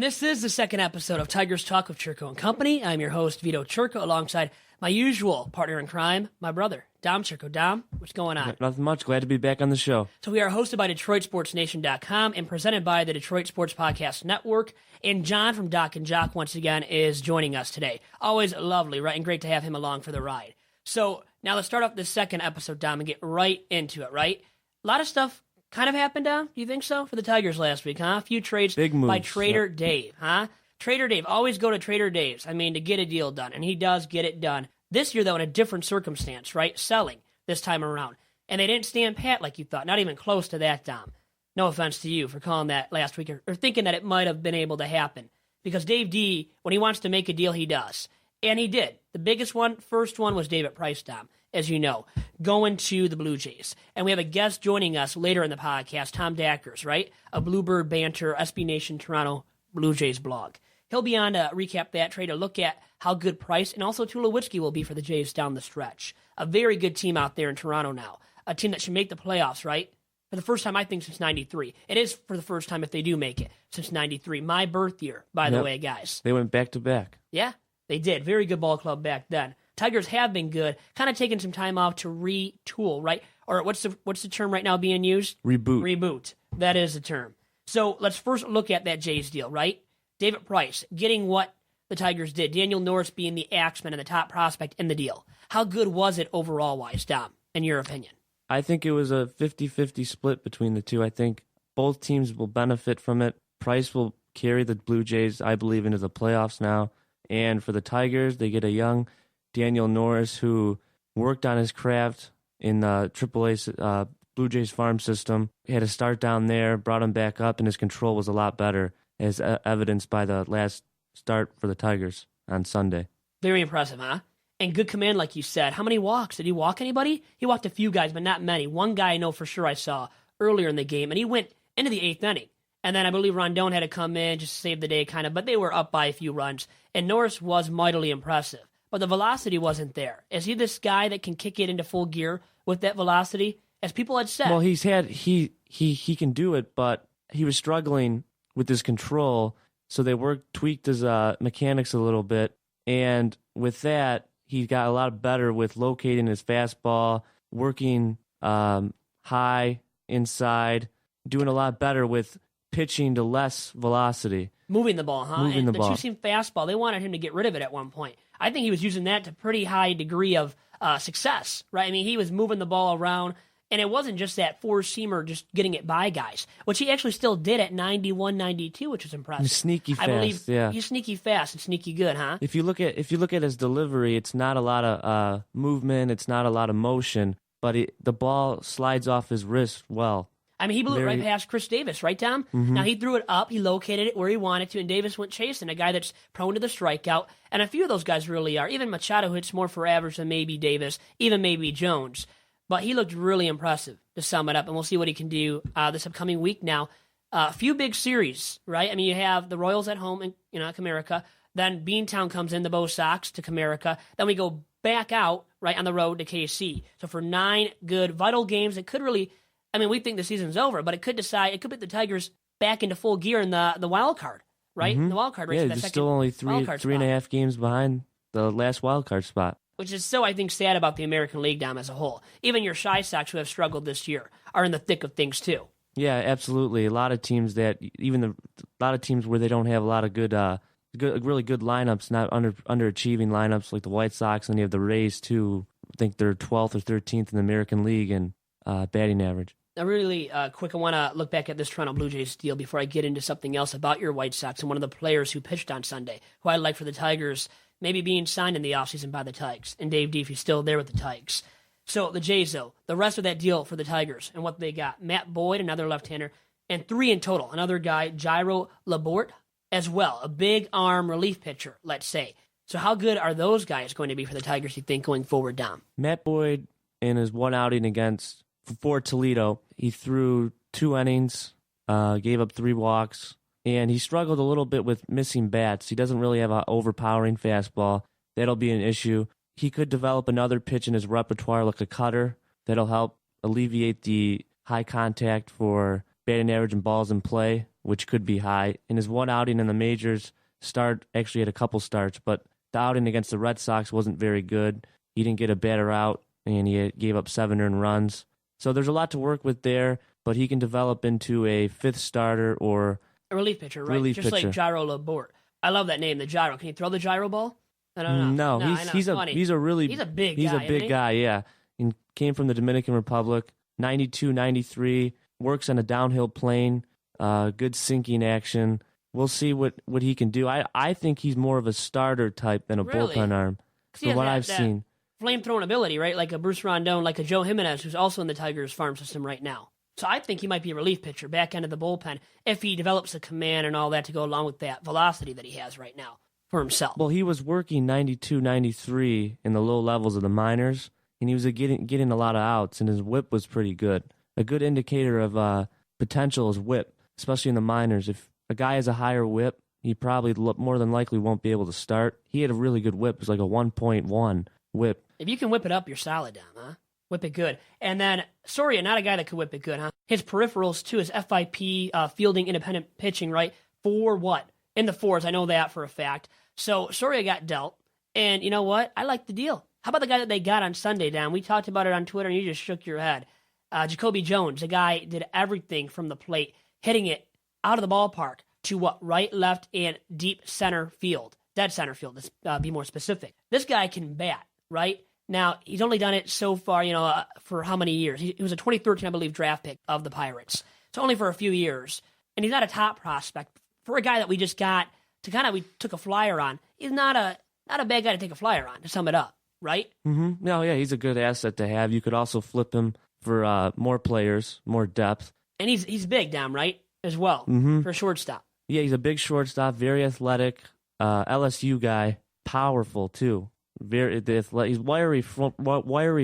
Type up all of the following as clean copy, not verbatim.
this is the second episode of Tigers Talk with Chirco and Company. I'm your host, Vito Chirco, alongside my usual partner in crime, my brother, Dom Chirco. Dom, what's going on? Nothing much. Glad to be back on the show. So we are hosted by DetroitSportsNation.com and presented by the Detroit Sports Podcast Network. And John from Doc and Jock, once again, is joining us today. Always lovely, right? And great to have him along for the ride. So now let's start off this second episode, Dom, and get right into it, right? A lot of stuff kind of happened, Dom. Do you think so? For the Tigers last week, huh? A few trades Big moves, by Trader Dave, huh? Trader Dave, always go to Trader Dave's, to get a deal done. And he does get it done. This year, though, in a different circumstance, right? Selling this time around. And they didn't stand pat like you thought. Not even close to that, Dom. No offense to you for calling that last week or thinking that it might have been able to happen. Because Dave D, when he wants to make a deal, he does. And he did. The biggest one, first one, was David Price, Dom, as you know, going to the Blue Jays. And we have a guest joining us later in the podcast, Tom Dakers, right? A Bluebird Banter, SB Nation Toronto Blue Jays blog. He'll be on to recap that trade, to look at how good Price and also Tulowitzki will be for the Jays down the stretch. A very good team out there in Toronto now. A team that should make the playoffs, right? For the first time, I think, since 93. It is for the first time, if they do make it, since 93. My birth year, by the way, guys. They went back-to-back. Yeah, they did. Very good ball club back then. Tigers have been good, kind of taking some time off to retool, right? Or what's the term right now being used? Reboot. That is the term. So let's first look at that Jays deal, right? David Price getting what the Tigers did. Daniel Norris being the axeman and the top prospect in the deal. How good was it overall-wise, Dom, in your opinion? I think it was a 50-50 split between the two. I think both teams will benefit from it. Price will carry the Blue Jays, I believe, into the playoffs now. And for the Tigers, they get a young Daniel Norris who worked on his craft in the AAA Blue Jays farm system. He had a start down there, brought him back up, and his control was a lot better, as evidenced by the last start for the Tigers on Sunday. Very impressive, huh? And good command, like you said. How many walks? Did he walk anybody? He walked a few guys, but not many. One guy I know for sure I saw earlier in the game, and he went into the eighth inning. And then I believe Rondon had to come in just to save the day, kind of, but they were up by a few runs. And Norris was mightily impressive. But the velocity wasn't there. Is he this guy that can kick it into full gear with that velocity? As people had said. Well, he can do it, but he was struggling with his control, so they tweaked his mechanics a little bit. And with that, he got a lot better with locating his fastball, working high, inside, doing a lot better with pitching to less velocity. Moving the ball, huh? Moving the ball. The two-seam fastball, they wanted him to get rid of it at one point. I think he was using that to pretty high degree of success, right? I mean, he was moving the ball around, and it wasn't just that four-seamer just getting it by guys, which he actually still did at 91, 92, which was impressive. He's sneaky fast, I believe yeah. He's sneaky fast and sneaky good, huh? If you look at his delivery, it's not a lot of movement, it's not a lot of motion, but the ball slides off his wrist well. I mean, he blew it right past Chris Davis, right, Tom? Mm-hmm. Now, he threw it up, he located it where he wanted to, and Davis went chasing, a guy that's prone to the strikeout, and a few of those guys really are. Even Machado hits more for average than maybe Davis, even maybe Jones. But he looked really impressive, to sum it up, and we'll see what he can do this upcoming week now. A few big series, right? I mean, you have the Royals at home in Comerica, then Beantown comes in, the Bo Sox to Comerica, then we go back out, right, on the road to KC. So for 9 good, vital games that could really... I mean, we think the season's over, but it could put the Tigers back into full gear in the wild card, right? Mm-hmm. The wild card race. Yeah, they're still only three and a half games behind the last wild card spot. Which is so, I think, sad about the American League, Dom, as a whole. Even your Shy Sox, who have struggled this year, are in the thick of things, too. Yeah, absolutely. A lot of teams where they don't have a lot of really good lineups, not underachieving lineups like the White Sox, and you have the Rays, too. I think they're 12th or 13th in the American League in batting average. Now, really quick, I want to look back at this Toronto Blue Jays deal before I get into something else about your White Sox and one of the players who pitched on Sunday, who I'd like for the Tigers maybe being signed in the offseason by the Tigers, and Dave D, if he's still there with the Tigers. So the Jays, though, the rest of that deal for the Tigers and what they got, Matt Boyd, another left-hander, and 3 in total, another guy, Jairo Laborde, as well, a big arm relief pitcher, let's say. So how good are those guys going to be for the Tigers, you think, going forward, Dom? Matt Boyd, in his one outing for Toledo, he threw 2 innings, gave up 3 walks, and he struggled a little bit with missing bats. He doesn't really have an overpowering fastball. That'll be an issue. He could develop another pitch in his repertoire like a cutter. That'll help alleviate the high contact for batting average and balls in play which could be high. In his one outing in the majors, actually had a couple starts, but the outing against the Red Sox wasn't very good. He didn't get a batter out, and he gave up 7 earned runs. So there's a lot to work with there, but he can develop into a 5th starter or a relief pitcher, right? Just like Gyro Labort. I love that name, the Gyro. Can he throw the gyro ball? I don't know. No, he's a big guy, yeah. He came from the Dominican Republic, 92, 93, works on a downhill plane, good sinking action. We'll see what he can do. I think he's more of a starter type than a bullpen arm, from what I've seen. Flame-throwing ability, right? Like a Bruce Rondon, like a Joe Jimenez, who's also in the Tigers farm system right now. So I think he might be a relief pitcher, back end of the bullpen, if he develops the command and all that to go along with that velocity that he has right now for himself. Well, he was working 92, 93 in the low levels of the minors, and he was getting a lot of outs, and his whip was pretty good. A good indicator of potential is whip, especially in the minors. If a guy has a higher whip, he probably more than likely won't be able to start. He had a really good whip. It was like a 1.1 whip. If you can whip it up, you're solid down, huh? Whip it good. And then Soria, not a guy that could whip it good, huh? His peripherals, too, his FIP, fielding independent pitching, right? For what? In the 4s, I know that for a fact. So Soria got dealt, and you know what? I like the deal. How about the guy that they got on Sunday down? We talked about it on Twitter, and you just shook your head. Jacoby Jones, the guy did everything from the plate, hitting it out of the ballpark to what? Right, left, and deep center field. Dead center field, let's be more specific. This guy can bat, right? Now, he's only done it so far, for how many years? He was a 2013, I believe, draft pick of the Pirates. So only for a few years. And he's not a top prospect. For a guy that we just got to we took a flyer on, he's not a bad guy to take a flyer on, to sum it up, right? Mm-hmm. No, yeah, he's a good asset to have. You could also flip him for more players, more depth. And he's big down, right, as well, for a shortstop. Yeah, he's a big shortstop, very athletic, LSU guy, powerful, too. He's wiry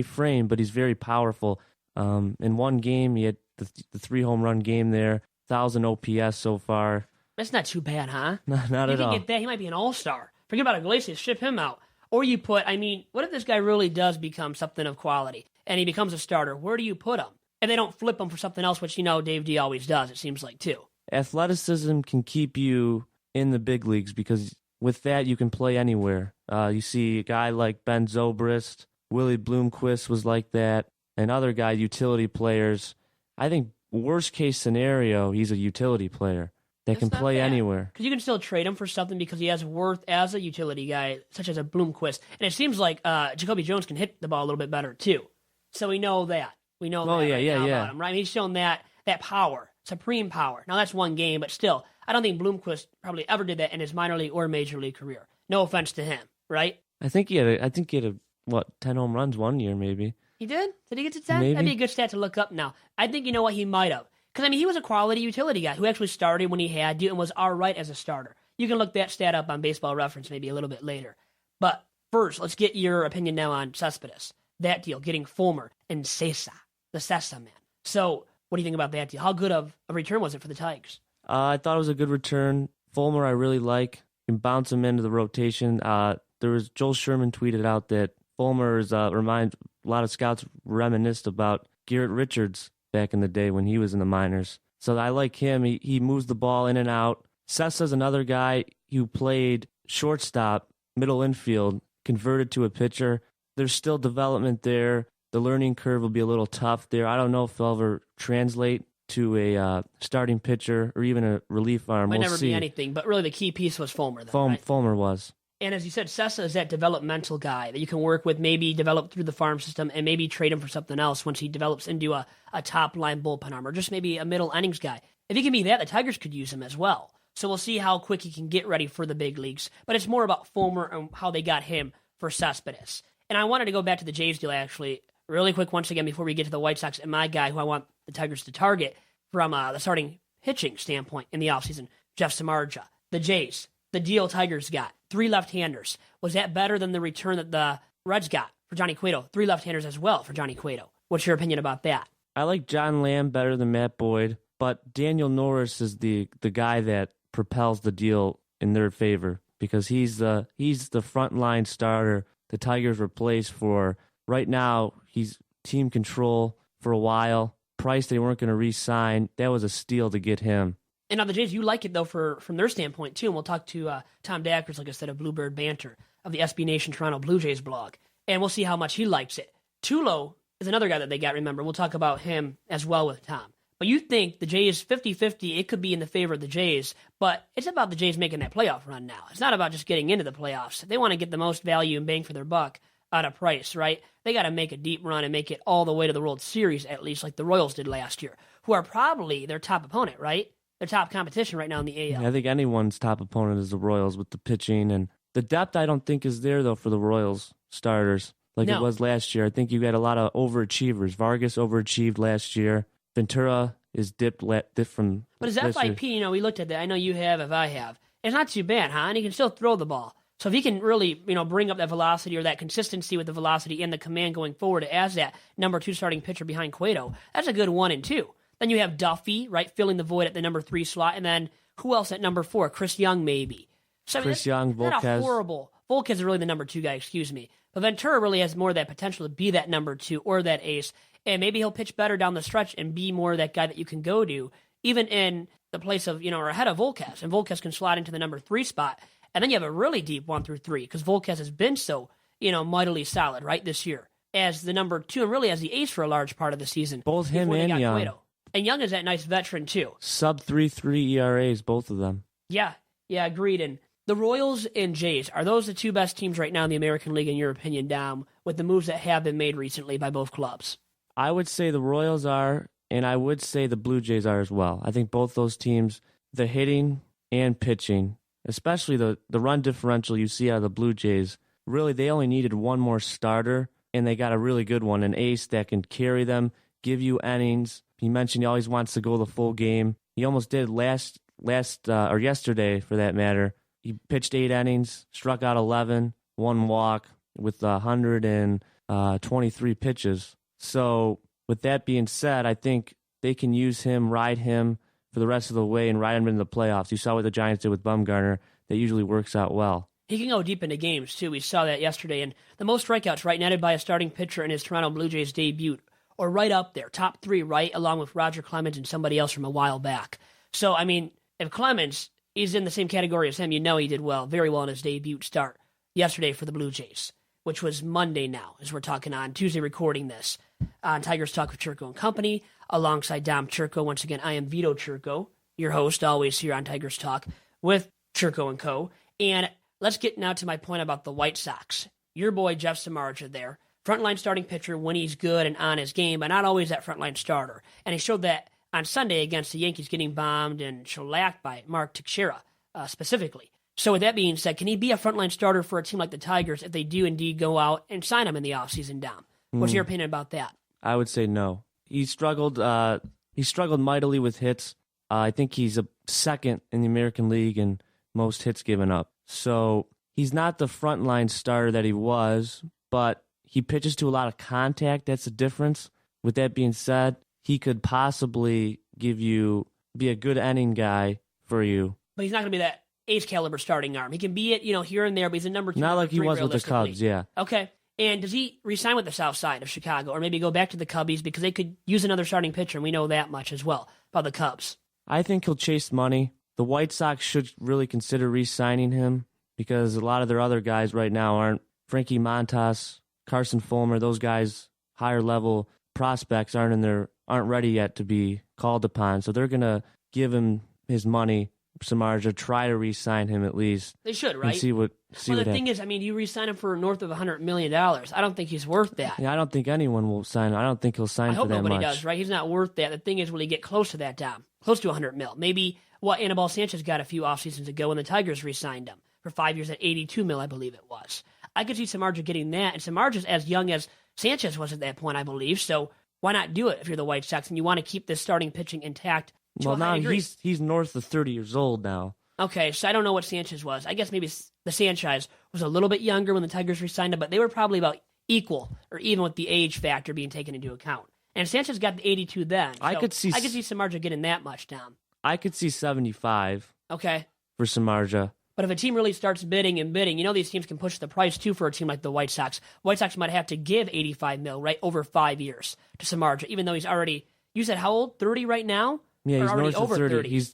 frame, but he's very powerful. In one game, he had the 3 home run game there, 1,000 OPS so far. That's not too bad, huh? Not at all. Get that, he might be an all-star. Forget about Iglesias, ship him out. Or you put, what if this guy really does become something of quality and he becomes a starter? Where do you put him? And they don't flip him for something else, which, Dave D always does, it seems like, too. Athleticism can keep you in the big leagues because with that, you can play anywhere. You see a guy like Ben Zobrist, Willie Bloomquist was like that, and other guy, utility players. I think worst case scenario, he's a utility player that can play anywhere. Because you can still trade him for something because he has worth as a utility guy, such as a Bloomquist. And it seems like Jacoby Jones can hit the ball a little bit better, too. So we know that. We know about him, right? He's shown that power, supreme power. Now, that's one game, but still, I don't think Bloomquist probably ever did that in his minor league or major league career. No offense to him, right? I think he had 10 home runs one year, maybe. He did? Did he get to 10? Maybe. That'd be a good stat to look up now. I think you know what he might have. Because, he was a quality utility guy who actually started when he had to and was all right as a starter. You can look that stat up on Baseball Reference maybe a little bit later. But first, let's get your opinion now on Cespedes. That deal, getting Fulmer and Sessa, the Sessa man. So, what do you think about that deal? How good of a return was it for the Tigers? I thought it was a good return. Fulmer, I really like. You can bounce him into the rotation. Joel Sherman tweeted out that Fulmer reminds a lot of scouts reminisced about Garrett Richards back in the day when he was in the minors. So I like him. He moves the ball in and out. Sessa's another guy who played shortstop, middle infield, converted to a pitcher. There's still development there. The learning curve will be a little tough there. I don't know if they'll ever translate to a starting pitcher or even a relief arm. Might we'll never see. be anything, but really the key piece was Fulmer. Right? Fulmer was. And as you said, Sessa is that developmental guy that you can work with, maybe develop through the farm system, and maybe trade him for something else once he develops into a top-line bullpen arm, or just maybe a middle innings guy. If he can be that, the Tigers could use him as well. So we'll see how quick he can get ready for the big leagues. But it's more about Fulmer and how they got him for Cespedes. And I wanted to go back to the Jays deal, actually, really quick once again before we get to the White Sox and my guy who I want the Tigers to target from the starting pitching standpoint in the offseason, Jeff Samardzija. The Jays, the deal Tigers got, 3 left-handers. Was that better than the return that the Reds got for Johnny Cueto? 3 left-handers as well for Johnny Cueto. What's your opinion about that? I like John Lamb better than Matt Boyd, but Daniel Norris is the guy that propels the deal in their favor because he's the frontline starter the Tigers replaced for. Right now, he's team control for a while. Price they weren't going to re-sign. That was a steal to get him. And now the Jays, you like it, though, from their standpoint, too. And we'll talk to Tom Dakers, like I said, of Bluebird Banter, of the SB Nation Toronto Blue Jays blog. And we'll see how much he likes it. Tulo is another guy that they got, remember. We'll talk about him as well with Tom. But you think the Jays 50-50, it could be in the favor of the Jays, but it's about the Jays making that playoff run now. It's not about just getting into the playoffs. They want to get the most value and bang for their buck out of Price, right? They got to make a deep run and make it all the way to the World Series, at least like the Royals did last year, who are probably their top opponent, right? Their top competition right now in the AL. I think anyone's top opponent is the Royals with the pitching. And the depth I don't think is there, though, for the Royals starters like it was last year. I think you got a lot of overachievers. Vargas overachieved last year. Ventura is dipped from. But his FIP, we looked at that. I know you have, if I have. It's not too bad, huh? And he can still throw the ball. So if he can really, bring up that velocity or that consistency with the velocity and the command going forward as that number 2 starting pitcher behind Cueto, that's a good 1 and 2. Then you have Duffy, right, filling the void at the number 3 slot. And then who else at number 4? Chris Young, maybe. So, Chris Young, Volquez. Not a horrible. Volquez is really the number 2 guy, excuse me. But Ventura really has more of that potential to be that number 2 or that ace. And maybe he'll pitch better down the stretch and be more that guy that you can go to, even in the place of, or ahead of Volquez. And Volquez can slide into the number 3 spot. And then you have a really deep 1 through 3 because Volquez has been so, mightily solid, right, this year as the number 2 and really as the ace for a large part of the season. Both him and Young. Cueto. And Young is that nice veteran, too. Sub 3.3 ERAs, both of them. Yeah, agreed. And the Royals and Jays, are those the 2 best teams right now in the American League, in your opinion, Dom, with the moves that have been made recently by both clubs? I would say the Royals are, and I would say the Blue Jays are as well. I think both those teams, the hitting and pitching, especially the run differential you see out of the Blue Jays, really they only needed one more starter, and they got a really good one, an ace that can carry them, give you innings. He mentioned he always wants to go the full game. He almost did yesterday for that matter. He pitched 8 innings, struck out 11, 1 walk with 123 pitches. So with that being said, I think they can use him, ride him for the rest of the way and ride him into the playoffs. You saw what the Giants did with Bumgarner. That usually works out well. He can go deep into games, too. We saw that yesterday. And the most strikeouts, right, netted by a starting pitcher in his Toronto Blue Jays debut, or right up there, top 3, right, along with Roger Clemens and somebody else from a while back. So, if Clemens is in the same category as him, he did well, very well in his debut start yesterday for the Blue Jays, which was Monday now, as we're talking on Tuesday recording this on Tigers Talk with Chirco and Company, alongside Dom Chirco. Once again, I am Vito Chirco, your host, always here on Tigers Talk with Chirco and Co. And let's get now to my point about the White Sox. Your boy, Jeff Samardzija there. Frontline starting pitcher when he's good and on his game, but not always that frontline starter. And he showed that on Sunday against the Yankees, getting bombed and shellacked by Mark Teixeira specifically. So with that being said, can he be a frontline starter for a team like the Tigers if they do indeed go out and sign him in the offseason, Dom? What's your opinion about that? I would say no. He struggled mightily with hits. I think he's a second in the American League in most hits given up. So he's not the frontline starter that he was, but he pitches to a lot of contact. That's the difference. With that being said, he could possibly be a good inning guy for you. But he's not going to be that ace caliber starting arm. He can be it, here and there, but he's a number 2. Not like he was with the realistically. Cubs, yeah. Okay. And does he resign with the South Side of Chicago, or maybe go back to the Cubbies because they could use another starting pitcher, and we know that much as well about the Cubs? I think he'll chase money. The White Sox should really consider re-signing him because a lot of their other guys right now aren't. Frankie Montas, Carson Fulmer, those guys, higher level prospects aren't ready yet to be called upon. So they're gonna give him his money. Samardzija, try to re-sign him at least. They should, right? And see what. The thing is, you re-sign him for north of $100 million. I don't think he's worth that. Yeah, I don't think anyone will sign him. I don't think he'll sign for that much. I hope nobody does, right? He's not worth that. The thing is, will he get close to that, Dom? Close to $100 million. Maybe what Anibal Sanchez got a few off seasons ago when the Tigers re-signed him for 5 years at $82 million, I believe it was. I could see Samardzija getting that, and Samardzija's as young as Sanchez was at that point, I believe. So why not do it if you're the White Sox and you want to keep this starting pitching intact? Well, now he's north of 30 years old now. Okay, so I don't know what Sanchez was. I guess maybe the Sanchez was a little bit younger when the Tigers re-signed him, but they were probably about equal or even with the age factor being taken into account. And Sanchez got the 82 then. So I could see Samardzija getting that much down. I could see 75. Okay. For Samardzija. But if a team really starts bidding, these teams can push the price too for a team like the White Sox. White Sox might have to give $85 million, right, over 5 years to Samardzija, even though he's already, you said how old? 30 right now? Yeah, he's already north of over 30.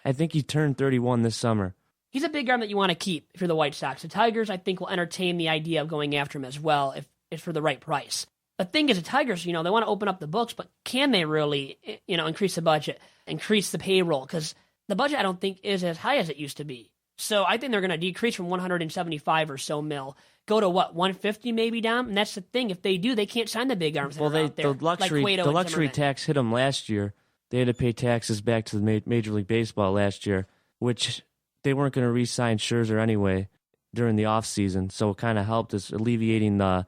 I think he turned 31 this summer. He's a big arm that you want to keep if you're the White Sox. The Tigers, I think, will entertain the idea of going after him as well if it's for the right price. The thing is, the Tigers, they want to open up the books, but can they really, increase the budget, increase the payroll? Because the budget, I don't think, is as high as it used to be. So I think they're going to decrease from 175 or so mil, go to 150 maybe down. And that's the thing. If they do, they can't sign the big arms. Well, out there, the luxury tax hit them last year. They had to pay taxes back to the Major League Baseball last year, which they weren't going to re-sign Scherzer anyway during the offseason. So it kind of helped us alleviating the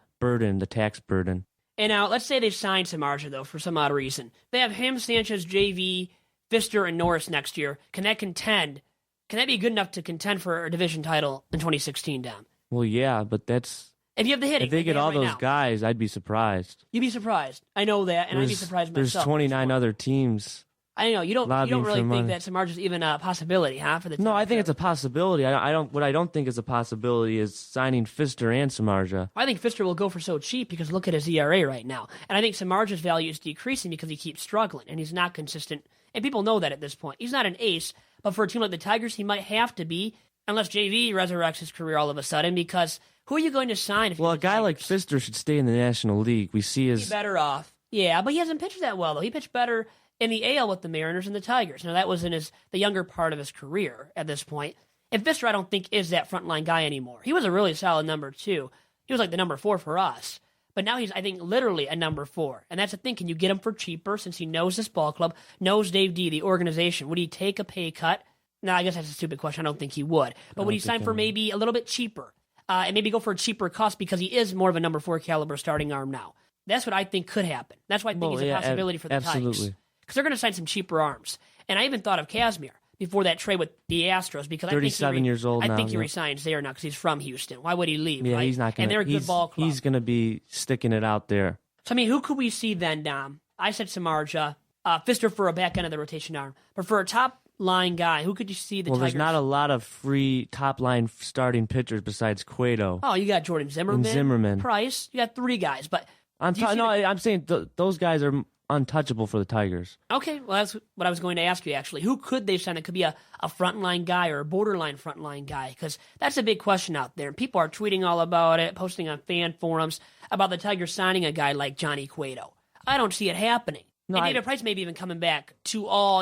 tax burden. And now, let's say they sign Samardzija, though, for some odd reason. They have him, Sanchez, JV, Pfister, and Norris next year. Can that contend? Can that be good enough to contend for a division title in 2016, Dom? Well, yeah, but that's... If you have the hitting. If they get all those guys, I'd be surprised. You'd be surprised. I know that, and I'd be surprised myself. There's 29 other teams. I know. You don't really think that Samardzija is even a possibility, huh? For the No, I think it's a possibility. What I don't think is a possibility is signing Pfister and Samardzija. I think Pfister will go for so cheap because look at his ERA right now. And I think Samardzija's value is decreasing because he keeps struggling and he's not consistent. And people know that at this point. He's not an ace, but for a team like the Tigers, he might have to be unless JV resurrects his career all of a sudden because who are you going to sign? Well, a guy like Pfister should stay in the National League. We see his... He's better off. Yeah, but he hasn't pitched that well, though. He pitched better in the AL with the Mariners and the Tigers. Now, that was in the younger part of his career at this point. And Pfister, I don't think, is that frontline guy anymore. He was a really solid number 2. He was like the number 4 for us. But now he's, I think, literally a number 4. And that's the thing. Can you get him for cheaper since he knows this ball club, knows Dave D, the organization? Would he take a pay cut? No, I guess that's a stupid question. I don't think he would. But would he sign for maybe a little bit cheaper? And maybe go for a cheaper cost because he is more of a number 4 caliber starting arm now. That's what I think could happen. That's why I think it's a possibility for the Tigers. Because they're going to sign some cheaper arms. And I even thought of Kazmir before that trade with the Astros because 37 years old now. I think he resigns there now because he's from Houston. Why would he leave? Yeah, right? He's not going to. And they're a good ball club. He's going to be sticking it out there. So, I mean, who could we see then, Dom? I said Samardzija, Pfister for a back end of the rotation arm. But for a top line guy, who could you see the Tigers? There's not a lot of free top line starting pitchers besides Cueto. Oh, you got Jordan Zimmerman. Price. You got 3 guys. But I'm saying those guys are untouchable for the Tigers. Okay, well, that's what I was going to ask you, actually. Who could they sign that could be a frontline guy or a borderline frontline guy? Because that's a big question out there. People are tweeting all about it, posting on fan forums about the Tigers signing a guy like Johnny Cueto. I don't see it happening. No, and David Price maybe even coming back to all,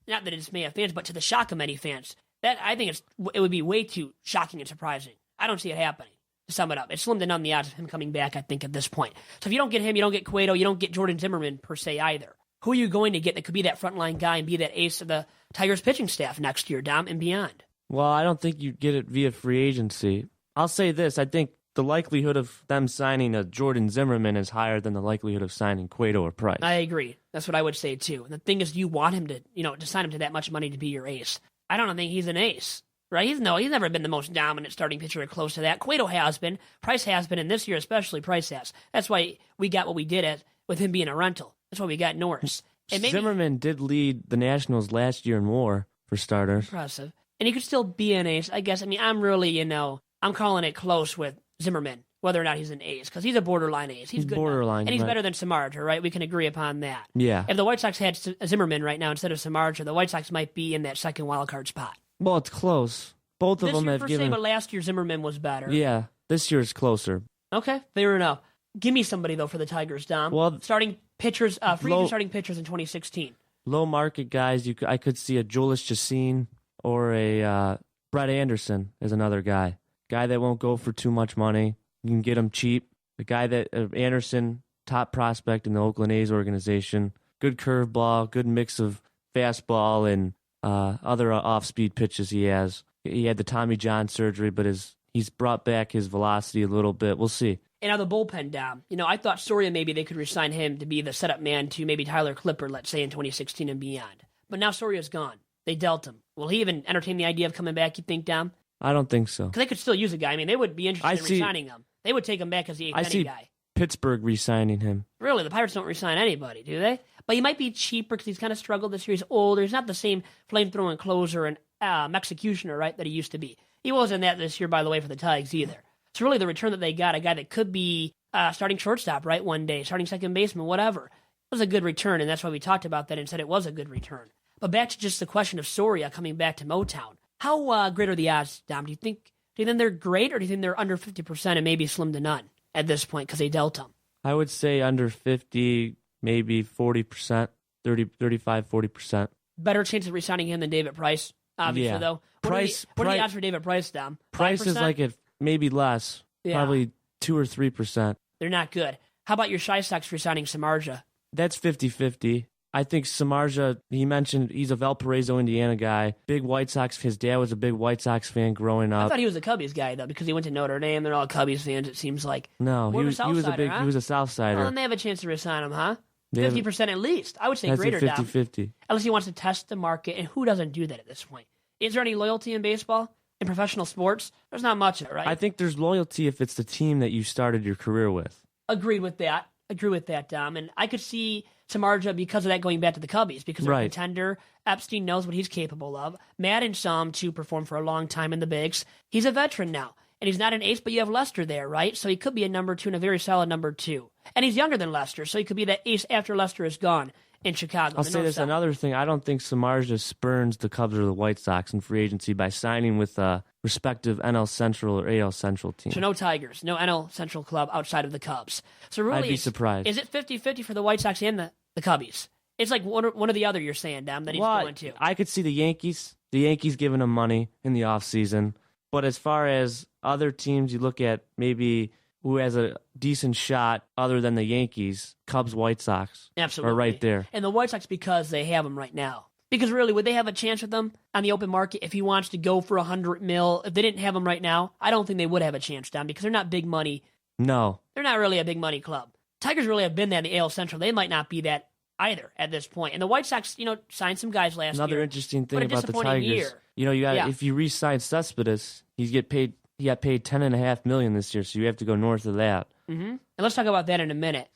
not that it dismay of fans, but to the shock of many fans. That I think it would be way too shocking and surprising. I don't see it happening. To sum it up, it's slim to none the odds of him coming back, I think, at this point. So if you don't get him, you don't get Cueto, you don't get Jordan Zimmerman per se either. Who are you going to get that could be that frontline guy and be that ace of the Tigers pitching staff next year, Dom, and beyond? Well, I don't think you get it via free agency. I'll say this. I think the likelihood of them signing a Jordan Zimmerman is higher than the likelihood of signing Cueto or Price. I agree. That's what I would say, too. And the thing is, you want him to, to sign him to that much money to be your ace. I don't think he's an ace. Right? He's never been the most dominant starting pitcher or close to that. Cueto has been. Price has been, and this year especially, Price has. That's why we got what we did with him being a rental. That's why we got Norris. And Zimmerman did lead the Nationals last year in WAR for starters. Impressive. And he could still be an ace, I guess. I mean, I'm really, I'm calling it close with Zimmerman, whether or not he's an ace, because he's a borderline ace. He's good borderline, and he's right. better than Samardzija, right? We can agree upon that. Yeah. If the White Sox had Zimmerman right now instead of Samardzija, the White Sox might be in that second wild card spot. Well, it's close. Both of them have given. But last year Zimmerman was better. Yeah, this year's closer. Okay, fair enough. Give me somebody though for the Tigers, Dom. Well, starting pitchers, free starting pitchers in 2016. Low market guys. I could see a Julius Chacin or a Brett Anderson as another guy that won't go for too much money. You can get him cheap. The guy that Anderson, top prospect in the Oakland A's organization. Good curveball, good mix of fastball and other off-speed pitches he has. He had the Tommy John surgery, but he's brought back his velocity a little bit. We'll see. And now the bullpen, Dom. I thought Soria maybe they could resign him to be the setup man to maybe Tyler Clipper, let's say, in 2016 and beyond. But now Soria's gone. They dealt him. Will he even entertain the idea of coming back, you think, Dom? I don't think so. Because they could still use a guy. I mean, they would be interested in resigning him. They would take him back as the eighth inning guy. Pittsburgh re-signing him. Really? The Pirates don't re-sign anybody, do they? But he might be cheaper because he's kind of struggled this year. He's older. He's not the same flame-throwing closer and executioner, right, that he used to be. He wasn't that this year, by the way, for the Tigers either. So really the return that they got, a guy that could be starting shortstop, right, one day, starting second baseman, whatever. It was a good return, and that's why we talked about that and said it was a good return. But back to just the question of Soria coming back to Motown. How great are the odds, Dom? Do you think they're great, or do you think they're under 50% and maybe slim to none at this point because they dealt them? I would say under 50, maybe 40%, 35, 40%. Better chance of re-signing him than David Price, obviously, though. What are the odds for David Price, Dom? 5%? Price is like it, maybe less, probably 2 or 3%. They're not good. How about your Shy Sox re-signing Samardzija? That's 50-50. I think Samardzija, he mentioned he's a Valparaiso, Indiana guy. Big White Sox. His dad was a big White Sox fan growing up. I thought he was a Cubbies guy, though, because he went to Notre Dame. They're all Cubbies fans, it seems like. No, he was a South Sider. Well, then they have a chance to re-sign him, huh? 50% at least. I would say greater, Dom. 50-50. Unless he wants to test the market, and who doesn't do that at this point? Is there any loyalty in baseball? In professional sports? There's not much of it, right? I think there's loyalty if it's the team that you started your career with. Agreed with that, Dom. And I could see Samardzija because of that going back to the Cubbies, because they're a contender. Epstein knows what he's capable of. Madden saw him to perform for a long time in the bigs. He's a veteran now. And he's not an ace, but you have Lester there, right? So he could be a number 2 and a very solid number 2. And he's younger than Lester, so he could be that ace after Lester is gone in Chicago. I'll say this, another thing. I don't think Samardzija spurns the Cubs or the White Sox in free agency by signing with a respective NL Central or AL Central team. So no Tigers, no NL Central club outside of the Cubs. So really, I'd be surprised. Is it 50-50 for the White Sox and the Cubbies? It's like one or the other, you're saying, Dom, that he's going to. I could see the Yankees giving him money in the offseason. But as far as other teams, you look at maybe who has a decent shot other than the Yankees, Cubs, White Sox. Absolutely. Are right there. And the White Sox because they have him right now. Because really, would they have a chance with him on the open market if he wants to go for $100 million? If they didn't have him right now, I don't think they would have a chance, Dom, because they're not big money. No. They're not really a big money club. Tigers really have been that in the AL Central. They might not be that either at this point. And the White Sox, signed some guys last year. Another interesting thing about the Tigers, if you re-sign Cespedes, he got paid $10.5 million this year, so you have to go north of that. Mm-hmm. And let's talk about that in a minute.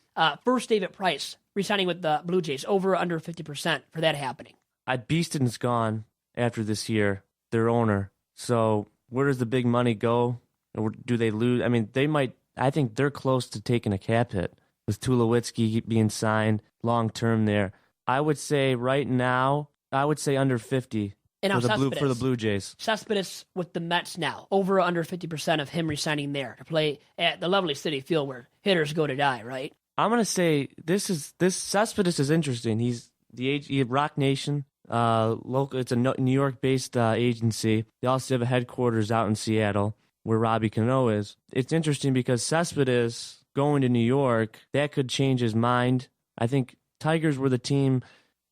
First, David Price re-signing with the Blue Jays, over or under 50% for that happening. Beeston's gone after this year, their owner. So where does the big money go? Or do they lose? I mean, I think they're close to taking a cap hit with Tulowitzki being signed long-term there. I would say right now, under 50 for the Blue Jays. Cespedes with the Mets now, over or under 50% of him resigning there to play at the lovely Citi Field where hitters go to die, right? I'm going to say this Cespedes is interesting. He's Rock Nation, local. It's a New York-based agency. They also have a headquarters out in Seattle where Robbie Cano is. It's interesting because Cespedes going to New York, that could change his mind. I think Tigers were the team,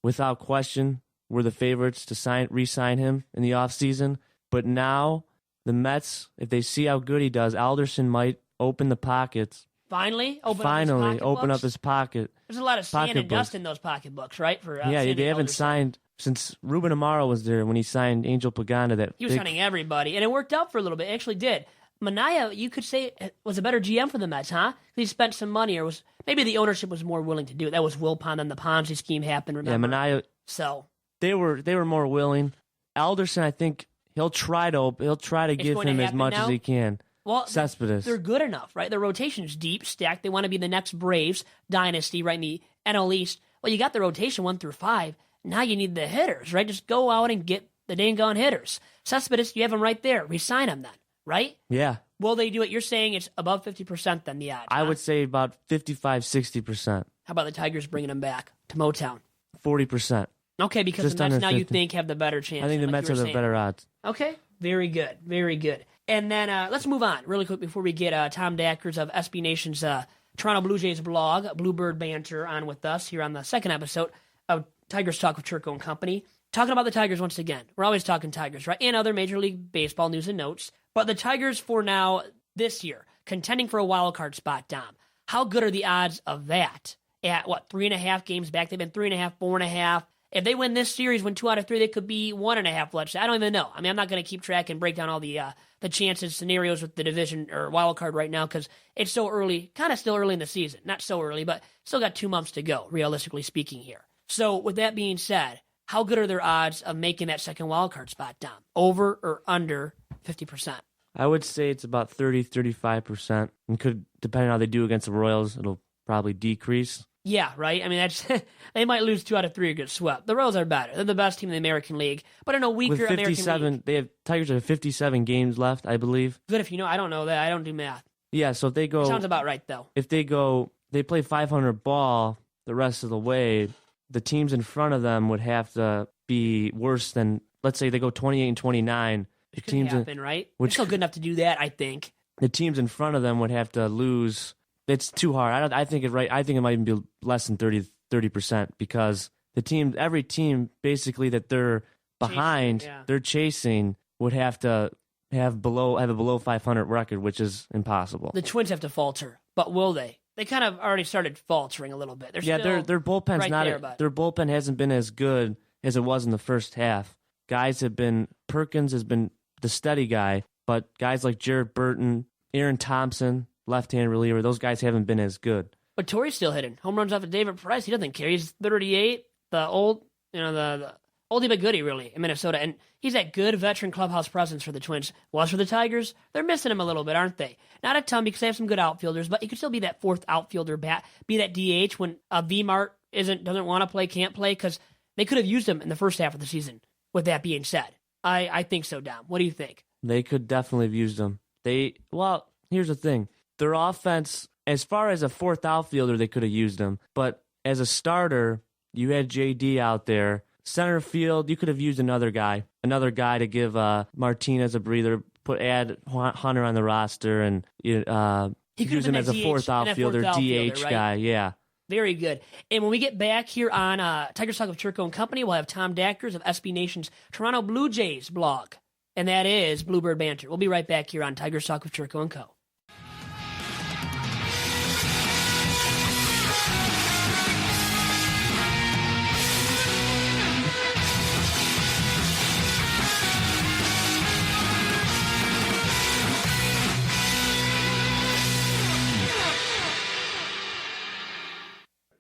without question, were the favorites to re-sign him in the offseason. But now the Mets, if they see how good he does, Alderson might open the pockets. Finally open up his pocket. There's a lot of sand and dust in those pocketbooks, right? They haven't signed since Ruben Amaro was there when he signed Angel Pagano. He was signing everybody, and it worked out for a little bit. It actually did. Minaya, you could say, was a better GM for the Mets, huh? He spent some money, or maybe the ownership was more willing to do it. That was Wilpon, then the Ponzi scheme happened, remember? Yeah, Minaya. So they were more willing. Alderson, I think he'll try to give him as much as he can. Well, Cespedes. They're good enough, right? Their rotation's deep, stacked. They want to be the next Braves dynasty, right, in the NL East. Well, you got the rotation 1 through 5. Now you need the hitters, right? Just go out and get the dang gone hitters. Cespedes, you have him right there. Resign him then, right? Yeah. Will they do it? You're saying it's above 50% then the odds. I would say about 55, 60%. How about the Tigers bringing him back to Motown? 40%. Okay, because Just the Mets now 50. you think have the better chance. I think the Mets have the better odds. Okay, very good, very good. And then let's move on really quick before we get Tom Dakers of SB Nation's Toronto Blue Jays blog, Bluebird Banter, on with us here on the second episode of Tigers Talk with Chirco and Company. Talking about the Tigers once again. We're always talking Tigers, right? And other Major League Baseball news and notes. But the Tigers for now, this year, contending for a wild card spot, Dom. How good are the odds of that? At, 3.5 games back? They've been 3.5, 4.5. If they win this series, win 2 out of 3, they could be 1.5, let's say. I don't even know. I mean, I'm not going to keep track and break down all the chances, scenarios with the division or wild card right now because it's so early, kind of still early in the season. Not so early, but still got 2 months to go, realistically speaking here. So with that being said, how good are their odds of making that second wild card spot, Dom? Over or under 50%? I would say it's about 30, 35%. And could, depending on how they do against the Royals, it'll probably decrease. Yeah, right. I mean, that's they might lose 2 out of 3 or get swept. The Royals are better. They're the best team in the American League, but in a With weaker American 57, League. they have Tigers have 57 games left, I believe. Good if you know. I don't know that. I don't do math. Yeah, so if they go, Sounds about right though. they play 500 ball the rest of the way. The teams in front of them would have to be worse than, let's say they go 28 and 29. The Which could teams happen, right? They're which still good enough to do that, I think. the teams in front of them would have to lose. It's too hard. I think it might even be less than 30% because every team basically that they're behind, they're chasing would have to have a below 500 record, which is impossible. The Twins have to falter, but will they? They kind of already started faltering a little bit. Their bullpen's right not there, but their bullpen hasn't been as good as it was in the first half. Perkins has been the steady guy, but guys like Jared Burton, Aaron Thompson, left-hand reliever, those guys haven't been as good. But Torrey's still hitting home runs off of David Price. He doesn't care. He's 38, the oldie but goodie really in Minnesota, and he's that good veteran clubhouse presence for the Twins. Was for the Tigers, they're missing him a little bit, aren't they? Not a ton because they have some good outfielders, but he could still be that fourth outfielder bat, be that DH when V-Mart doesn't want to play, can't play, because they could have used him in the first half of the season. With that being said, I think so, Dom. What do you think? They could definitely have used him. Here's the thing. Their offense, as far as a fourth outfielder, they could have used him. But as a starter, you had JD out there. Center field, you could have used another guy to give Martinez a breather, add Hunter on the roster, and use him as a fourth outfielder, DH right? guy. Yeah. Very good. And when we get back here on Tigers Talk of Chirco and Company, we'll have Tom Dakers of SB Nation's Toronto Blue Jays blog. And that is Bluebird Banter. We'll be right back here on Tigers Talk of Chirco and Co.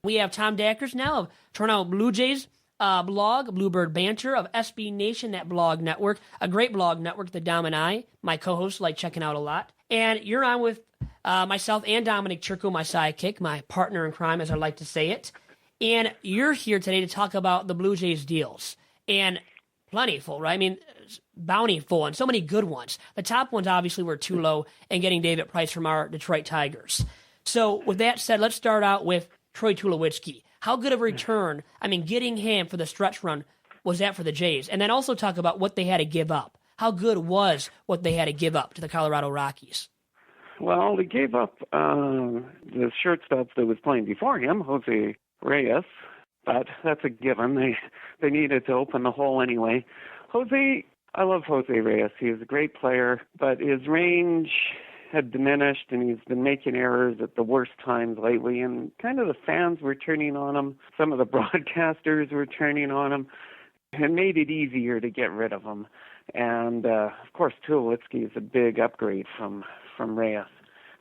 We have Tom Dakers now of Toronto Blue Jays blog, Bluebird Banter of SB Nation, that blog network, a great blog network that Dom and I, my co-hosts, like checking out a lot. And you're on with myself and Dominic Chirco, my sidekick, my partner in crime, as I like to say it. And you're here today to talk about the Blue Jays deals. And plentiful, right? I mean, bountiful and so many good ones. The top ones obviously were Tulo and getting David Price from our Detroit Tigers. So with that said, let's start out with Troy Tulowitzki. How good of a return, getting him for the stretch run was that for the Jays? And then also talk about what they had to give up. How good was what they had to give up to the Colorado Rockies? Well, they gave up the shortstop that was playing before him, Jose Reyes, but that's a given. They needed to open the hole anyway. I love Jose Reyes. He is a great player, but his range had diminished, and he's been making errors at the worst times lately, and kind of the fans were turning on him. Some of the broadcasters were turning on him, and made it easier to get rid of him. And, of course, Tulowitzki is a big upgrade from Reyes.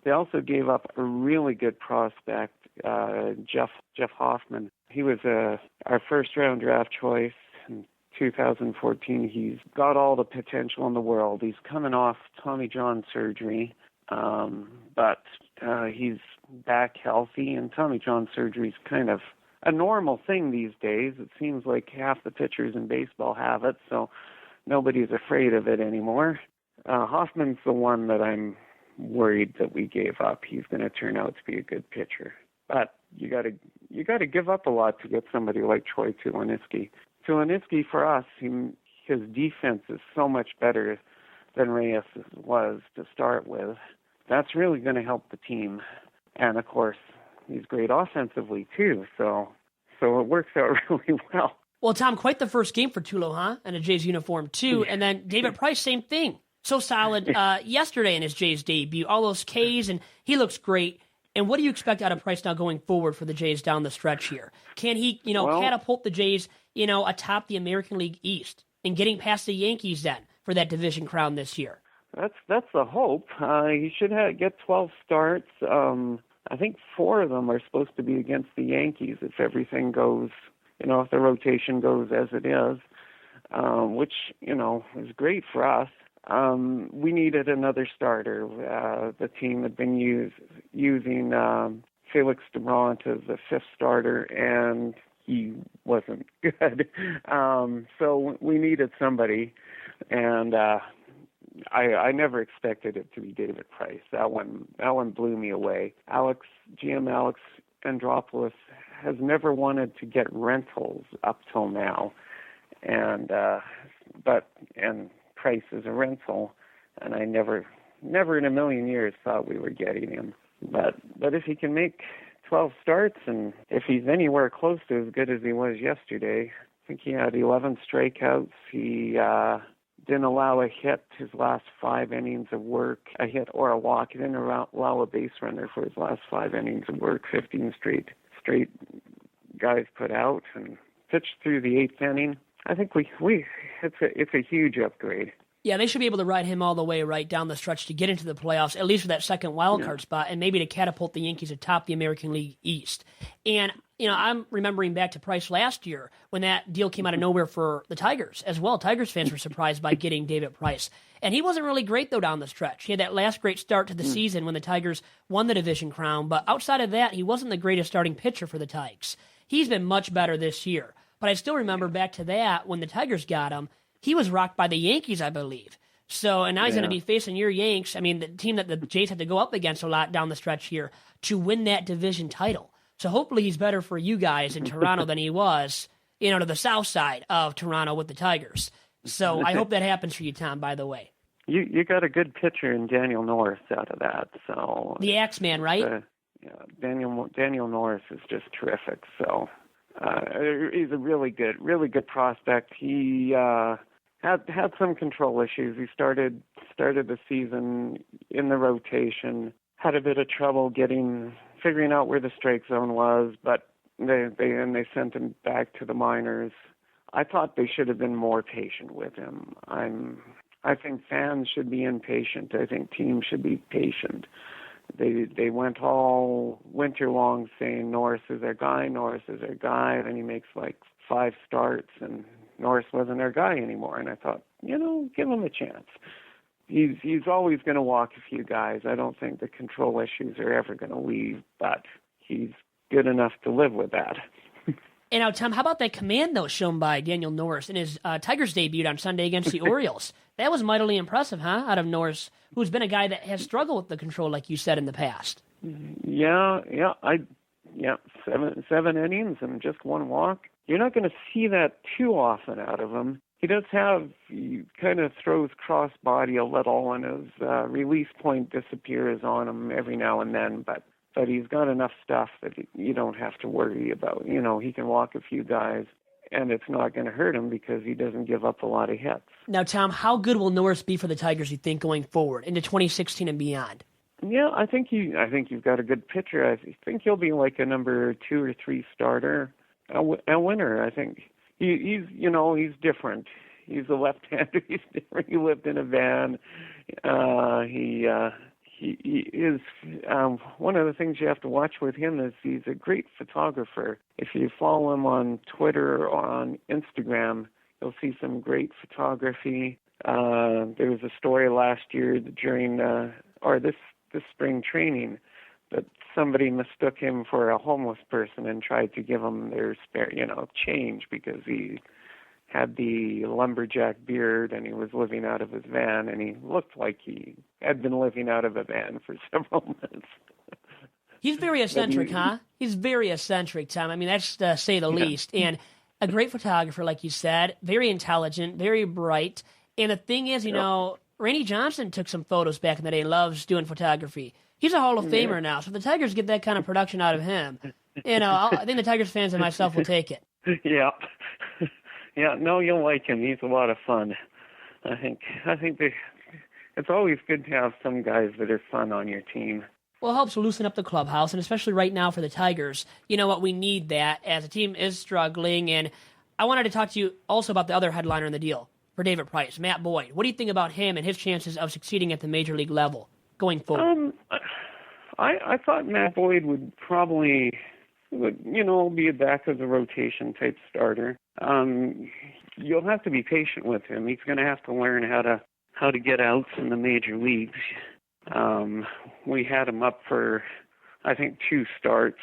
They also gave up a really good prospect, Jeff Hoffman. He was our first-round draft choice in 2014. He's got all the potential in the world. He's coming off Tommy John surgery. But he's back healthy, and Tommy John surgery is kind of a normal thing these days. It seems like half the pitchers in baseball have it, so nobody's afraid of it anymore. Hoffman's the one that I'm worried that we gave up. He's going to turn out to be a good pitcher, but you got to give up a lot to get somebody like Troy Tulowitzki. Tulowitzki, for us, his defense is so much better than Reyes was to start with. That's really going to help the team. And, of course, he's great offensively, too. So it works out really well. Well, Tom, quite the first game for Tulo, huh? And a Jays uniform, too. And then David Price, same thing. So solid yesterday in his Jays debut. All those Ks, and he looks great. And what do you expect out of Price now going forward for the Jays down the stretch here? Can he, catapult the Jays, atop the American League East and getting past the Yankees then for that division crown this year? That's the hope. He should get 12 starts. I think 4 of them are supposed to be against the Yankees if everything goes, if the rotation goes as it is, which, is great for us. We needed another starter. The team had been using Felix DeBrant as the fifth starter, and he wasn't good. So we needed somebody, and I never expected it to be David Price. That one blew me away. GM Alex Andropoulos has never wanted to get rentals up till now, and Price is a rental, and I never in a million years thought we were getting him. But if he can make 12 starts, and if he's anywhere close to as good as he was yesterday, I think he had 11 strikeouts. He didn't allow a hit his last 5 innings of work, a hit or a walk. He didn't allow a base runner for his last 5 innings of work, 15 straight guys put out, and pitched through the 8th inning. I think it's a huge upgrade. Yeah, they should be able to ride him all the way right down the stretch to get into the playoffs, at least for that second wild card spot, and maybe to catapult the Yankees atop the American League East. And, I'm remembering back to Price last year when that deal came out of nowhere for the Tigers as well. Tigers fans were surprised by getting David Price. And he wasn't really great, though, down the stretch. He had that last great start to the season when the Tigers won the division crown, but outside of that, he wasn't the greatest starting pitcher for the Tigers. He's been much better this year. But I still remember back to that when the Tigers got him, he was rocked by the Yankees, I believe. So, and now he's going to be facing your Yanks. I mean, the team that the Jays had to go up against a lot down the stretch here to win that division title. So hopefully he's better for you guys in Toronto than he was, to the south side of Toronto with the Tigers. So I hope that happens for you, Tom, by the way. You got a good pitcher in Daniel Norris out of that. So the Axeman, right? Daniel Norris is just terrific. So he's a really good prospect. He had some control issues. He started the season in the rotation, had a bit of trouble figuring out where the strike zone was, but they sent him back to the minors. I thought they should have been more patient with him. I think fans should be impatient. I think teams should be patient. They went all winter long saying Norris is their guy, then he makes like 5 starts and Norris wasn't their guy anymore. And I thought, give him a chance. He's always going to walk a few guys. I don't think the control issues are ever going to leave, but he's good enough to live with that. And now, Tom, how about that command, though, shown by Daniel Norris in his Tigers debut on Sunday against the Orioles? That was mightily impressive, huh, out of Norris, who's been a guy that has struggled with the control, like you said, in the past. Yeah, 7 innings and just 1 walk. You're not going to see that too often out of him. He kind of throws cross body a little, and his release point disappears on him every now and then, but he's got enough stuff that you don't have to worry about. He can walk a few guys, and it's not going to hurt him because he doesn't give up a lot of hits. Now, Tom, how good will Norris be for the Tigers, you think, going forward into 2016 and beyond? Yeah, I think you've got a good pitcher. I think he'll be like a number 2 or 3 starter, a winner. I think he's different. He's a left-hander. He's different. He lived in a van. He is one of the things you have to watch with him is he's a great photographer. If you follow him on Twitter or on Instagram, you'll see some great photography. There was a story last year during this spring training that somebody mistook him for a homeless person and tried to give him their spare, change because he had the lumberjack beard and he was living out of his van, and he looked like he had been living out of a van for several months. He's very eccentric, huh? He's very eccentric, Tom. I mean, that's to say the least. And a great photographer, like you said, very intelligent, very bright. And the thing is, Randy Johnson took some photos back in the day, loves doing photography. He's a Hall of Famer now, so if the Tigers get that kind of production out of him, I think the Tigers fans and myself will take it. Yeah. Yeah, no, you'll like him. He's a lot of fun. I think it's always good to have some guys that are fun on your team. Well, it helps loosen up the clubhouse, and especially right now for the Tigers. You know what? We need that as the team is struggling. And I wanted to talk to you also about the other headliner in the deal for David Price, Matt Boyd. What do you think about him and his chances of succeeding at the major league level going forward? I thought Matt Boyd would probably be a back of the rotation type starter. You'll have to be patient with him. He's going to have to learn how to get outs in the major leagues. We had him up for I think, 2 starts.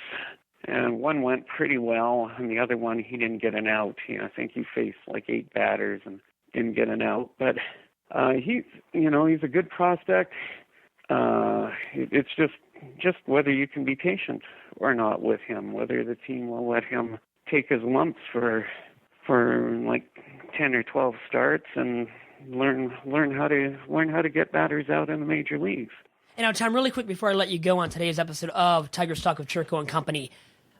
And one went pretty well, and the other one he didn't get an out. I think he faced like 8 batters and didn't get an out. But he's a good prospect. It's just whether you can be patient or not with him, whether the team will let him take his lumps for like 10 or 12 starts and learn how to get batters out in the major leagues. And now, Tom, really quick before I let you go on today's episode of Tigers Talk with Chirco and Company,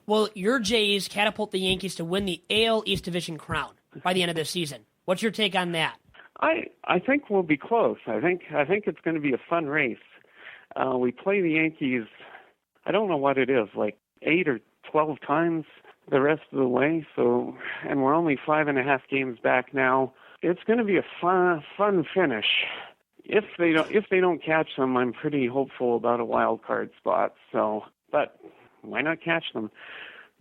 will your Jays catapult the Yankees to win the AL East Division crown by the end of this season? What's your take on that? I think we'll be close. I think it's going to be a fun race. We play the Yankees, I don't know what it is, like 8 or 12 times the rest of the way. So, and we're only 5.5 games back now. It's going to be a fun finish. If they don't catch them, I'm pretty hopeful about a wild card spot. So, but why not catch them?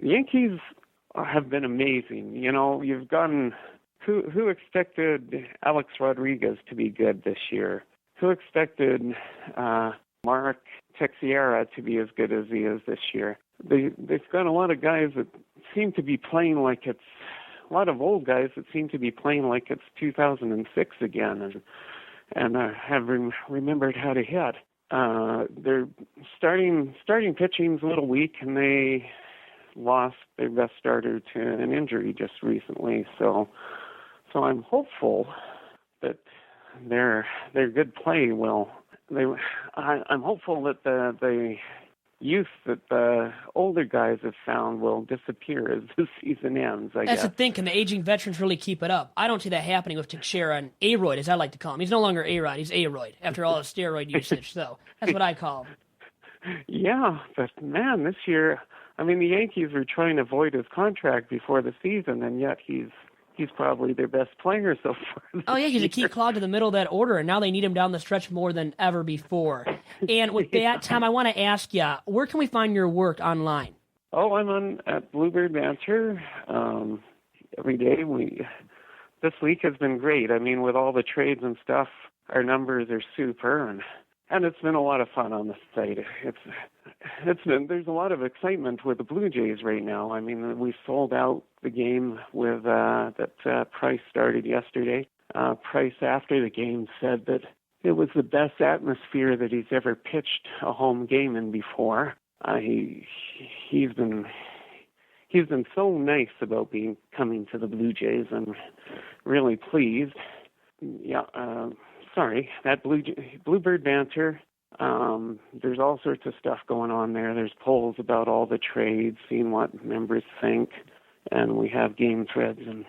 The Yankees have been amazing. You've gotten who expected Alex Rodriguez to be good this year? Who expected Mark Teixeira to be as good as he is this year? They've got a lot of guys that seem to be playing like it's a lot of old guys that seem to be playing like it's 2006 again, and have remembered how to hit. Their starting pitching's a little weak, and they lost their best starter to an injury just recently. So I'm hopeful that their good play will. I'm hopeful that the youth that the older guys have found will disappear as the season ends. That's the thing. Can the aging veterans really keep it up? I don't see that happening with Teixeira and A-Royd, as I like to call him. He's no longer A-Rod. He's A-Royd after all his steroid usage. So that's what I call him. Yeah, but man, this year, the Yankees were trying to avoid his contract before the season, and yet he's probably their best player so far. Oh, yeah, he's a key clog to the middle of that order, and now they need him down the stretch more than ever before. And with that, Tom, I want to ask you, where can we find your work online? Oh, I'm on at Bluebird Banter every day. This week has been great. With all the trades and stuff, our numbers are super, and it's been a lot of fun on the site. There's a lot of excitement with the Blue Jays right now. We sold out the game with that Price started yesterday. Price after the game said that it was the best atmosphere that he's ever pitched a home game in before. He's been so nice about coming to the Blue Jays. I'm really pleased. Yeah. Sorry, that Bluebird Banter. There's all sorts of stuff going on there. There's polls about all the trades, seeing what members think, and we have game threads and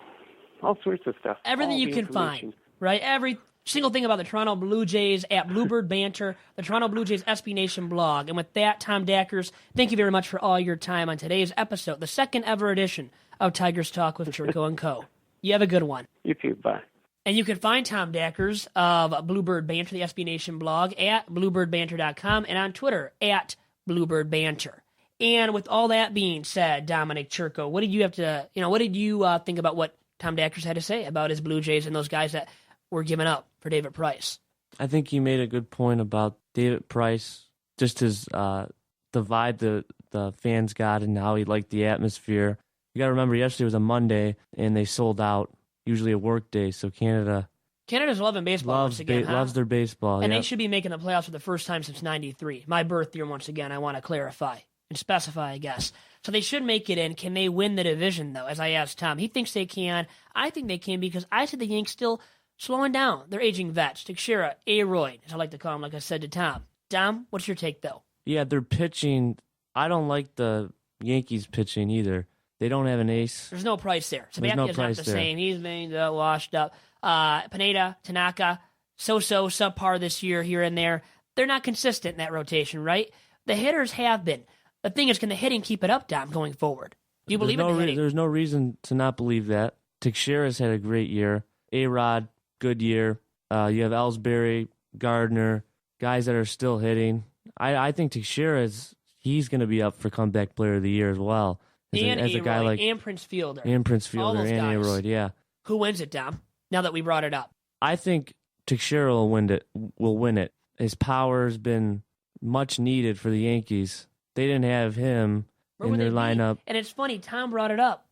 all sorts of stuff. Everything you can find, right? Every single thing about the Toronto Blue Jays at Bluebird Banter, the Toronto Blue Jays SB Nation blog. And with that, Tom Dakers, thank you very much for all your time on today's episode, the second ever edition of Tigers Talk with Chirco and Co. You have a good one. You too. Bye. And you can find Tom Dakers of Bluebird Banter, the SB Nation blog, at bluebirdbanter.com and on Twitter at Bluebird Banter. And with all that being said, Dominic Chirco, what did you think about what Tom Dakers had to say about his Blue Jays and those guys that were giving up for David Price? I think he made a good point about David Price, just his the vibe the fans got and how he liked the atmosphere. You got to remember, yesterday was a Monday, and they sold out. Usually a work day, so Canada's loving baseball once again. Loves their baseball, and yep. They should be making the playoffs for the first time since '93. My birth year, once again. I want to clarify and specify, I guess. So they should make it in. Can they win the division, though? As I asked Tom, he thinks they can. I think they can because I see the Yanks still slowing down. They're aging vets. Teixeira, A-Royd, as I like to call him, like I said to Tom. Tom, what's your take, though? Yeah, they're pitching. I don't like the Yankees pitching either. They don't have an ace. There's no Price there. There's no Sabathia's Price not the there. same. He's been washed up. Pineda, Tanaka, so-so, subpar this year, here and there. They're not consistent in that rotation, right? The hitters have been. The thing is, can the hitting keep it up, Dom, going forward? Do you believe in the hitting? There's no reason to not believe that. Teixeira's had a great year. A-Rod, good year. You have Ellsbury, Gardner, guys that are still hitting. I think Teixeira's, he's going to be up for comeback player of the year as well. As a guy like and Prince Fielder. And Prince Fielder and A-Royd, yeah. Who wins it, Dom, now that we brought it up? I think Teixeira will win it. His power has been much needed for the Yankees. they didn't have him in their lineup. And it's funny, Tom brought it up.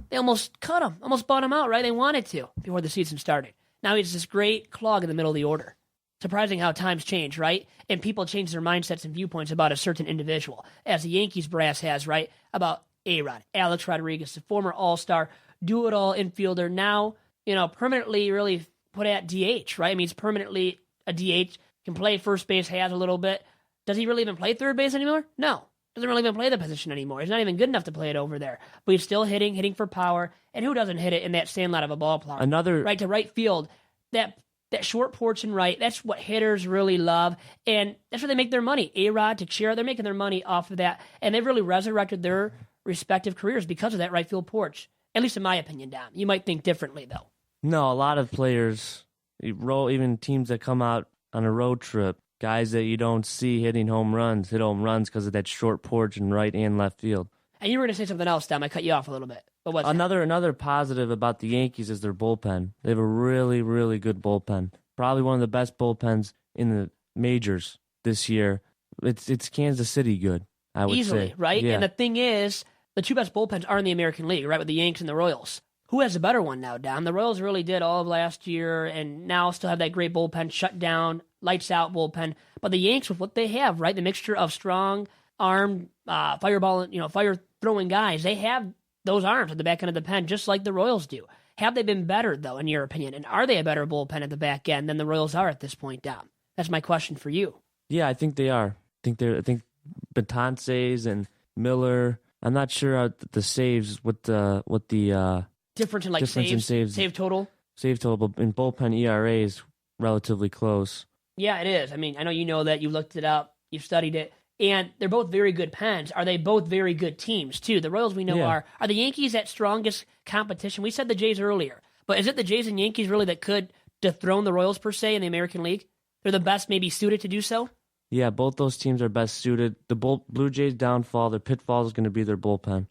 They almost cut him, almost bought him out, right? They wanted to before the season started. Now he's this great clog in the middle of the order. Surprising how times change, right? And people change their mindsets and viewpoints about a certain individual, as the Yankees brass has, right? About A-Rod, Alex Rodriguez, the former All-Star, do-it-all infielder, now, permanently really put at DH, right? I mean, he's permanently a DH, can play first base, has a little bit. Does he really even play third base anymore? No. Doesn't really even play the position anymore. He's not even good enough to play it over there. But he's still hitting for power. And who doesn't hit it in that sandlot of a ballpark? Right to right field. That short porch and right, that's what hitters really love. And that's where they make their money. A-Rod, Teixeira, they're making their money off of that. And they've really resurrected their respective careers because of that right field porch. At least in my opinion, Dom. You might think differently, though. No, a lot of players, even teams that come out on a road trip, guys that you don't see hitting home runs, hit home runs because of that short porch in right and left field. And you were going to say something else, Dom. I cut you off a little bit. But what's another positive about the Yankees is their bullpen. They have a really, really good bullpen. Probably one of the best bullpens in the majors this year. It's Kansas City good, I would say. Easily, right? Yeah. And the thing is, the two best bullpens are in the American League, right, with the Yanks and the Royals. Who has a better one now, Dom? The Royals really did all of last year and now still have that great bullpen, shut down, lights out bullpen. But the Yanks, with what they have, right, the mixture of strong armed, fire throwing guys, they have those arms at the back end of the pen, just like the Royals do. Have they been better, though, in your opinion? And are they a better bullpen at the back end than the Royals are at this point, Dom? That's my question for you. Yeah, I think they are. I think Betances and Miller. I'm not sure the saves what the difference in saves, save total. Save total, but in bullpen ERA is relatively close. Yeah, it is. I mean, I know you know that. You looked it up. You've studied it. And they're both very good pens. Are they both very good teams, too? The Royals we know are. Are the Yankees at strongest competition? We said the Jays earlier. But is it the Jays and Yankees really that could dethrone the Royals, per se, in the American League? They're the best maybe suited to do so? Yeah, both those teams are best suited. The Blue Jays' downfall, their pitfall is going to be their bullpen.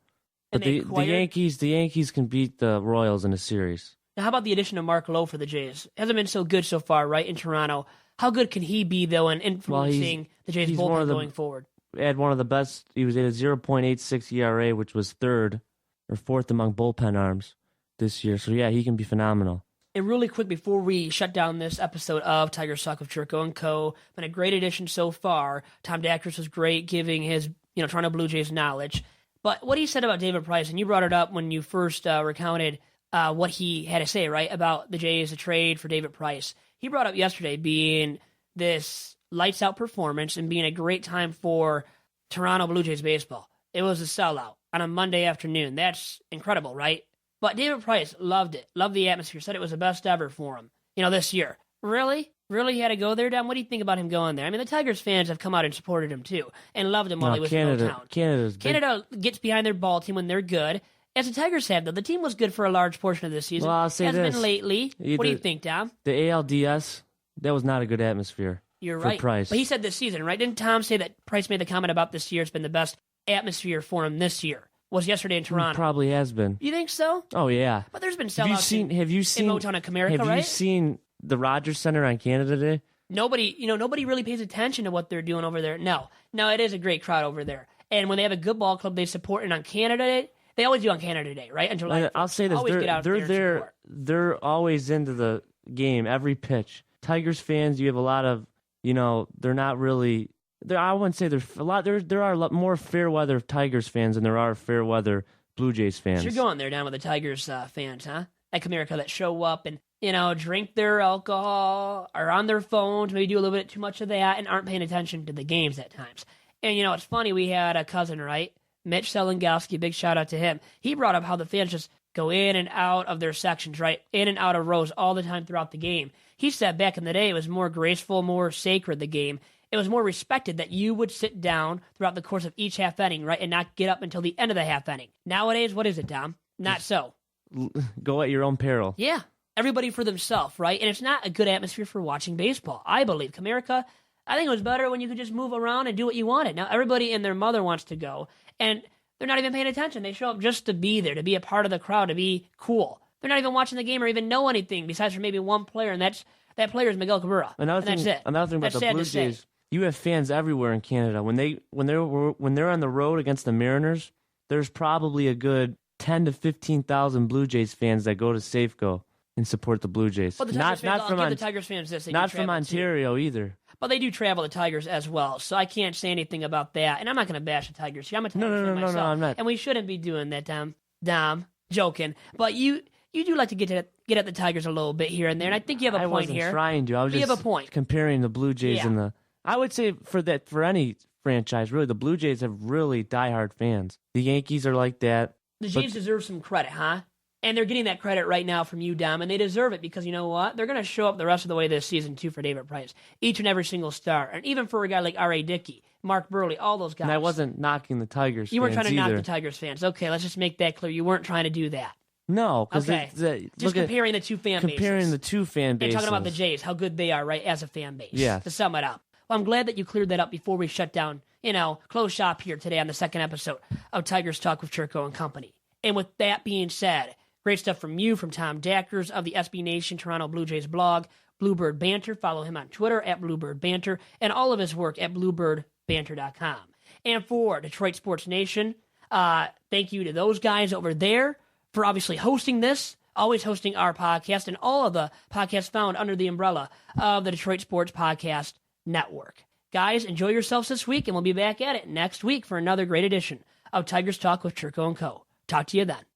But the Yankees can beat the Royals in a series. Now, how about the addition of Mark Lowe for the Jays? Hasn't been so good so far, right, in Toronto. How good can he be, though, in influencing the Jays' bullpen going forward? Had one of the best. He was at a 0.86 ERA, which was third or fourth among bullpen arms this year. So, yeah, he can be phenomenal. And really quick, before we shut down this episode of Tigers Talk with Chirco and Co., been a great addition so far. Tom Dakers was great, giving his Toronto Blue Jays knowledge. But what he said about David Price, and you brought it up when you first recounted what he had to say, right, about the Jays, the trade for David Price. He brought up yesterday being this lights-out performance and being a great time for Toronto Blue Jays baseball. It was a sellout on a Monday afternoon. That's incredible, right? But David Price loved it, loved the atmosphere, said it was the best ever for him, this year. Really? Really had to go there, Dom? What do you think about him going there? I mean, the Tigers fans have come out and supported him, too, and loved him while he was in O-Town. Canada gets behind their ball team when they're good. As the Tigers have, though, the team was good for a large portion of this season. Well, I'll say has been lately. What do you think, Dom? The ALDS, that was not a good atmosphere. You're right. Price. But he said this season, right? Didn't Tom say that Price made the comment about this year? It's been the best atmosphere for him this year. Was yesterday in Toronto. It probably has been. You think so? Oh, yeah. But there's been sellouts in Motown and Comerica, right? Have you seen the Rogers Center on Canada Day? Nobody really pays attention to what they're doing over there. No, it is a great crowd over there. And when they have a good ball club, they support. And on Canada Day, they always do on Canada Day, right? On July 1st. I'll say this: they're always into the game, every pitch. Tigers fans, you have a lot of, they're not really. I wouldn't say there's a lot. There are a lot more fair weather Tigers fans than there are fair weather Blue Jays fans. So you're going there down with the Tigers fans, huh? At Comerica that show up and drink their alcohol, are on their phones, maybe do a little bit too much of that, and aren't paying attention to the games at times. And it's funny. We had a cousin, right? Mitch Selengowski, big shout out to him. He brought up how the fans just go in and out of their sections, right? In and out of rows all the time throughout the game. He said back in the day it was more graceful, more sacred, the game. It was more respected that you would sit down throughout the course of each half inning, right, and not get up until the end of the half inning. Nowadays, what is it, Dom? Not so. Go at your own peril. Yeah. Everybody for themselves, right? And it's not a good atmosphere for watching baseball, I believe. Comerica, I think it was better when you could just move around and do what you wanted. Now, everybody and their mother wants to go, and they're not even paying attention. They show up just to be there, to be a part of the crowd, to be cool. They're not even watching the game or even know anything besides for maybe one player, and that player is Miguel Cabrera. That's it. Another thing about the Blue Jays, you have fans everywhere in Canada. When they're on the road against the Mariners, there's probably a good 10 to 15,000 Blue Jays fans that go to Safeco and support the Blue Jays. Well, the Tigers fans, I'll give the Tigers fans this. Not from Ontario either. But they do travel the Tigers as well, so I can't say anything about that. And I'm not going to bash the Tigers here. I'm a Tigers fan myself. No, I'm not. And we shouldn't be doing that, Dom. Joking. But you do like to get at the Tigers a little bit here and there, and I think you have a point here. I wasn't trying to. I was you just have a point. Comparing the Blue Jays and the... I would say for any franchise, really, the Blue Jays have really diehard fans. The Yankees are like that. The Jays deserve some credit, huh? And they're getting that credit right now from you, Dom, and they deserve it because you know what? They're going to show up the rest of the way this season, too, for David Price. Each and every single star. And even for a guy like R.A. Dickey, Mark Burley, all those guys. And I wasn't knocking the Tigers You weren't trying to either. knock the Tigers fans. Okay, let's just make that clear. You weren't trying to do that. No, because just comparing the two fan bases. Comparing the two fan bases. And talking about the Jays, how good they are, right, as a fan base. Yeah. To sum it up. Well, I'm glad that you cleared that up before we shut down, close shop here today on the second episode of Tigers Talk with Chirco and Company. And with that being said, great stuff from you, from Tom Dakers of the SB Nation Toronto Blue Jays blog, Bluebird Banter. Follow him on Twitter at Bluebird Banter, and all of his work at bluebirdbanter.com. And for Detroit Sports Nation, thank you to those guys over there for obviously hosting this, always hosting our podcast, and all of the podcasts found under the umbrella of the Detroit Sports Podcast Network. Guys, enjoy yourselves this week, and we'll be back at it next week for another great edition of Tigers Talk with Chirco & Co. Talk to you then.